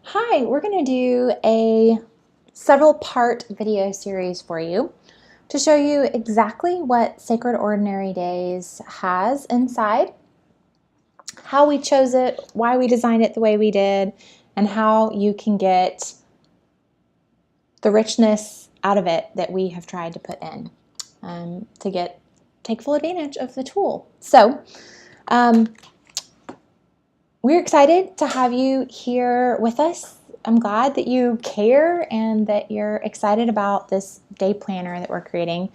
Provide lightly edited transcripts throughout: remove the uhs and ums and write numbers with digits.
Hi, we're going to do a several part video series for you to show you exactly what Sacred Ordinary Days has inside, how we chose it, why we designed it the way we did, and how you can get the richness out of it that we have tried to put in to take full advantage of the tool. So we're excited to have you here with us. I'm glad that you care and that you're excited about this day planner that we're creating.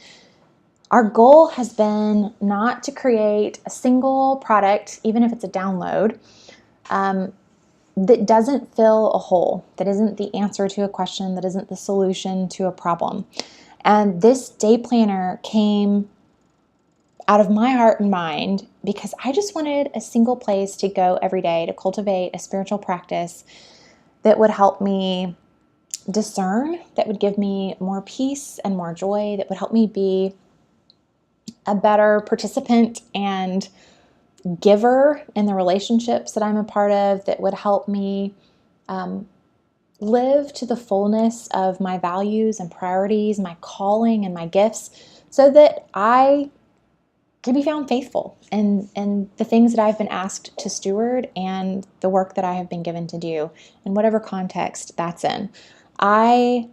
Our goal has been not to create a single product, even if it's a download, that doesn't fill a hole, that isn't the answer to a question, that isn't the solution to a problem. And this day planner came out of my heart and mind because I just wanted a single place to go every day to cultivate a spiritual practice that would help me discern, that would give me more peace and more joy, that would help me be a better participant and giver in the relationships that I'm a part of, that would help me live to the fullness of my values and priorities, my calling and my gifts, so that I can be found faithful in the things that I've been asked to steward and the work that I have been given to do in whatever context that's in. I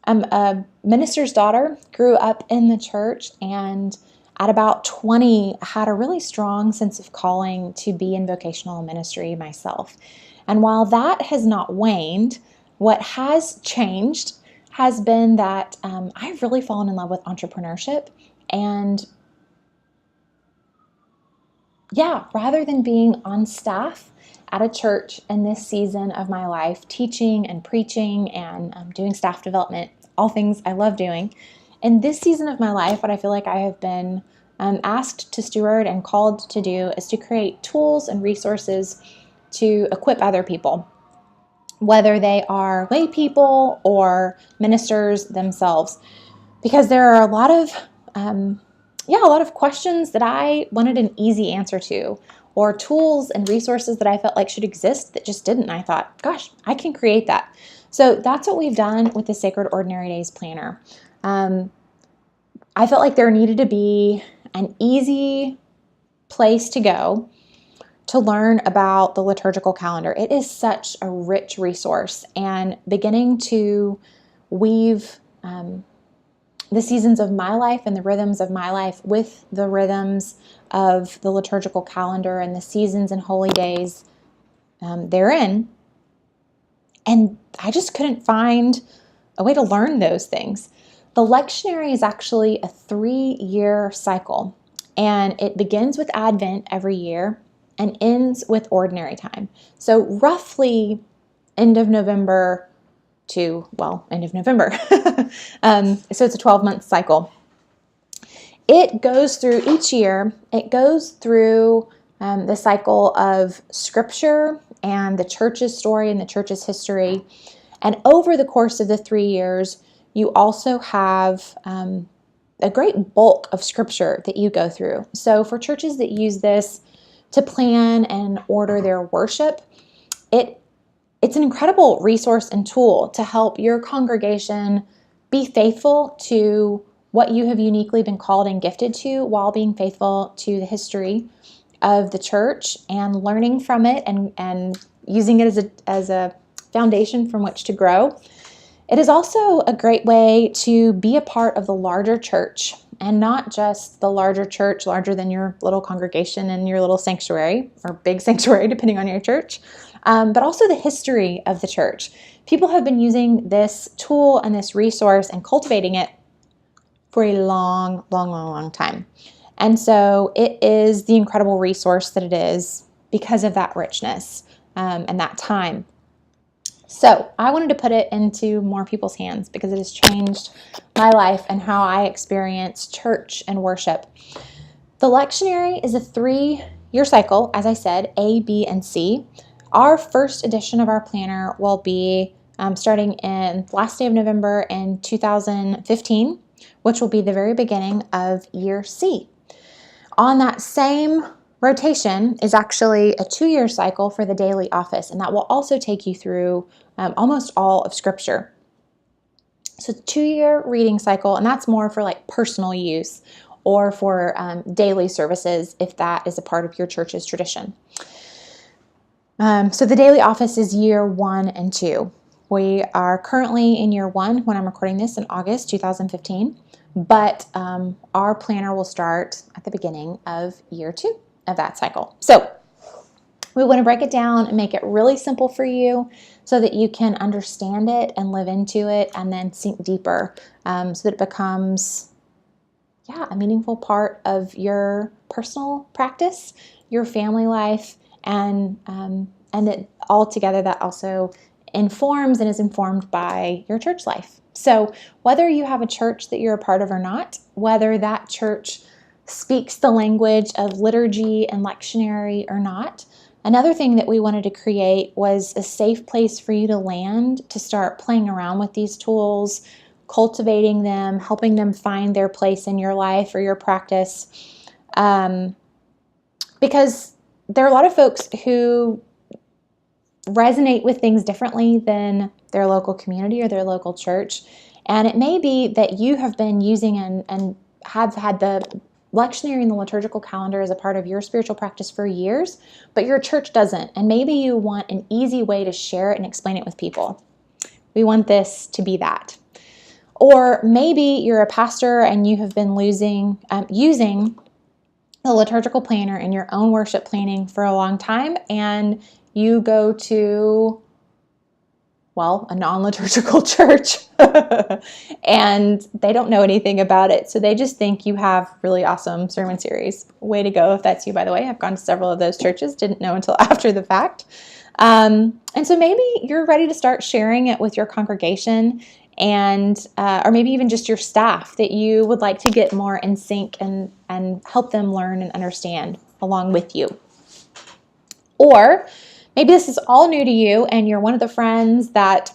am a minister's daughter, grew up in the church, and at about 20 had a really strong sense of calling to be in vocational ministry myself. And while that has not waned, what has changed has been that I've really fallen in love with entrepreneurship. And rather than being on staff at a church in this season of my life, teaching and preaching and doing staff development, all things I love doing, in this season of my life, what I feel like I have been asked to steward and called to do is to create tools and resources to equip other people, whether they are lay people or ministers themselves, because there are a lot of questions that I wanted an easy answer to, or tools and resources that I felt like should exist that just didn't. I thought, gosh, I can create that. So that's what we've done with the Sacred Ordinary Days planner. I felt like there needed to be an easy place to go to learn about the liturgical calendar. It is such a rich resource, and beginning to weave the seasons of my life and the rhythms of my life with the rhythms of the liturgical calendar and the seasons and holy days therein. And I just couldn't find a way to learn those things. The lectionary is actually a 3-year cycle, and it begins with Advent every year and ends with ordinary time. So roughly end of November to, end of November. So it's a 12-month cycle. It goes through each year, it goes through the cycle of scripture and the church's story and the church's history. And over the course of the 3 years, you also have a great bulk of scripture that you go through. So for churches that use this to plan and order their worship, it's an incredible resource and tool to help your congregation be faithful to what you have uniquely been called and gifted to, while being faithful to the history of the church and learning from it and using it as a foundation from which to grow. It is also a great way to be a part of the larger church, and not just the larger church, larger than your little congregation and your little sanctuary or big sanctuary, depending on your church, but also the history of the church. People have been using this tool and this resource and cultivating it for a long, long, long, long time. And so it is the incredible resource that it is because of that richness and that time. So I wanted to put it into more people's hands because it has changed my life and how I experience church and worship. The lectionary is a 3-year cycle, as I said, A, B, and C. Our first edition of our planner will be starting in last day of November in 2015, which will be the very beginning of year C. On that same Rotation is actually a 2-year cycle for the daily office, and that will also take you through almost all of Scripture. So 2-year reading cycle, and that's more for like personal use or for daily services if that is a part of your church's tradition. So the daily office is year 1 and 2. We are currently in year 1 when I'm recording this in August 2015, but our planner will start at the beginning of year 2 of that cycle. So we want to break it down and make it really simple for you so that you can understand it and live into it and then sink deeper so that it becomes a meaningful part of your personal practice, your family life, and it all together that also informs and is informed by your church life. So whether you have a church that you're a part of or not, whether that church speaks the language of liturgy and lectionary or not, another thing that we wanted to create was a safe place for you to land to start playing around with these tools, cultivating them, helping them find their place in your life or your practice. Because there are a lot of folks who resonate with things differently than their local community or their local church. And it may be that you have been using and have had the lectionary and the liturgical calendar as a part of your spiritual practice for years, but your church doesn't. And maybe you want an easy way to share it and explain it with people. We want this to be that. Or maybe you're a pastor and you have been using the liturgical planner in your own worship planning for a long time, and you go to, a non-liturgical church and they don't know anything about it. So they just think you have really awesome sermon series. Way to go if that's you, by the way. I've gone to several of those churches, didn't know until after the fact. And so maybe you're ready to start sharing it with your congregation and or maybe even just your staff that you would like to get more in sync and help them learn and understand along with you. Or maybe this is all new to you and you're one of the friends that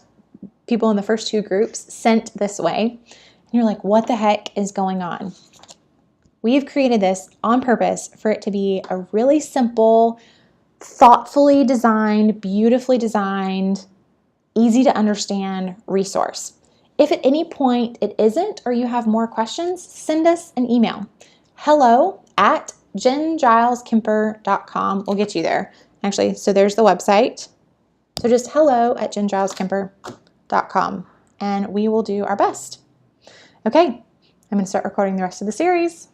people in the first 2 groups sent this way. And you're like, what the heck is going on? We've created this on purpose for it to be a really simple, thoughtfully designed, beautifully designed, easy to understand resource. If at any point it isn't or you have more questions, send us an email. hello@jenngileskemper.com will get you there. Actually, so there's the website. So just hello@jenngileskemper.com and we will do our best. Okay, I'm going to start recording the rest of the series.